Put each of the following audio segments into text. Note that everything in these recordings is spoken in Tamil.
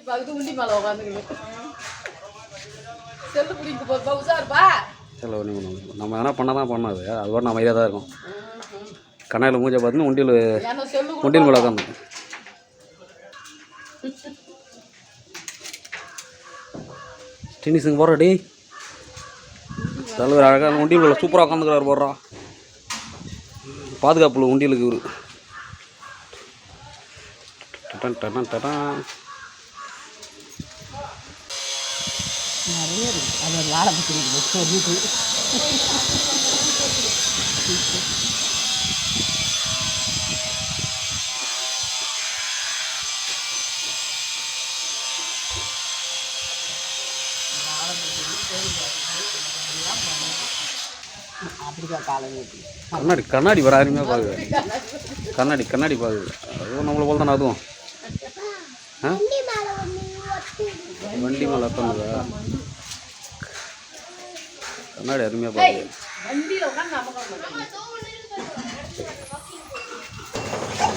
பகுதி உண்டி மேலே உட்காந்துக்கணும் செல்லு பிடிக்க போதுப்பா உஷாருப்பா. செல்ல ஒன்றும் பண்ணுவோம் நம்ம எதனா பண்ணால் தான் பண்ணாது அது கூட நம்ம இதாக தான் இருக்கும். கண்ணாயில் மூஞ்சை பார்த்துன்னு உண்டியல் மேலே உட்காந்து டென்னிஸுங்க போடுறா டி தலைவர் அழகாக உண்டியல் மேலே சூப்பராக உட்காந்துக்கிறாரு போடுறா பாதுகாப்பு உண்டியலுக்கு இவரு நிறைய இருக்குது அது ஒரு வாழை பற்றி அப்படிதான் காலம் கண்ணாடி வர அருமையாக பார்க்குது கண்ணாடி பார்க்குது அதுவும் நம்மளை போல் தானே அதுவும் வண்டி மேலே உட்காந்துதா கண்ணாடி அருமையாக பார்க்குது.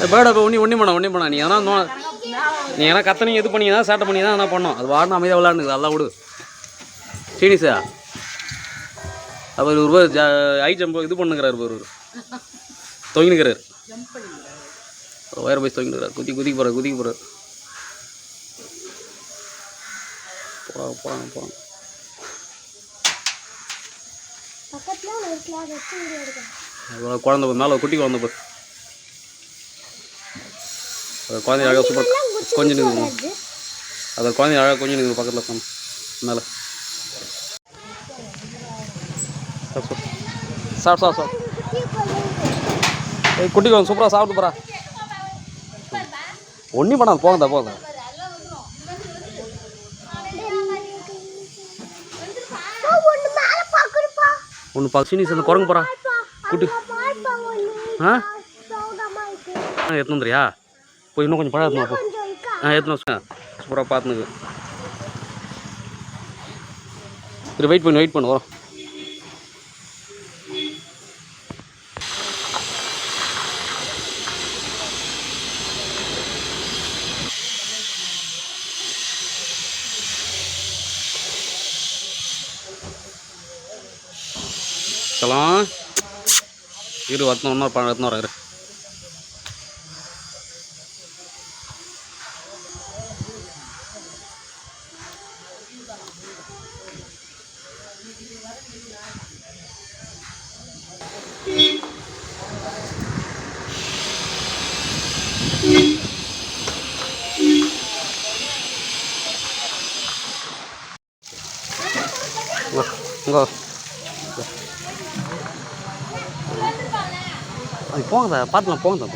பேடா இப்போ ஒன்றி பண்ணா நீ எதனா கத்தனை இது பண்ணி தான் சேட்டை பண்ணி தான் என்ன பண்ணோம் அது வாடினா அமைதியாக விளாண்டுக்குது அதெல்லாம் விடு சீனிஸா அவர் ஒரு ஐ ஜம்ப் இது பண்ணுங்கிறார் ஒரு தொங்கினுக்கிறார் ஒயர் பைஸ் தொங்கினுக்கிறார் குதிக்க போகிறார் போகிறாங்க குழந்தை மேலே குட்டி குழந்தை பாரு குழந்தை அழகாக சூப்பர் கொஞ்சம் நிற்குது அதை குழந்தை அழகாக கொஞ்சம் நிற்குது பக்கத்தில் மேலே சாப்பிட்டு குட்டி குழந்தை சூப்பராக சாப்பிட்டு போகிறா ஒன்றும் பண்ணாது போகுதா ஒன்று சீனிஸ் அந்த குரங்கு போகிறான் குட்டி எடுத்துன்னு வந்துறியா போய் இன்னும் கொஞ்சம் பழம் எடுத்துன்னு போ எடுத்துன்னு சூப்பராக பார்த்துனுக்கு சரி வெயிட் பண்ணு வரோம் சலாம் இரு இன்னொரு பழம் எடுத்துன்னு வர இங்கே அது போங்கதா பார்த்துலாம் போங்கதா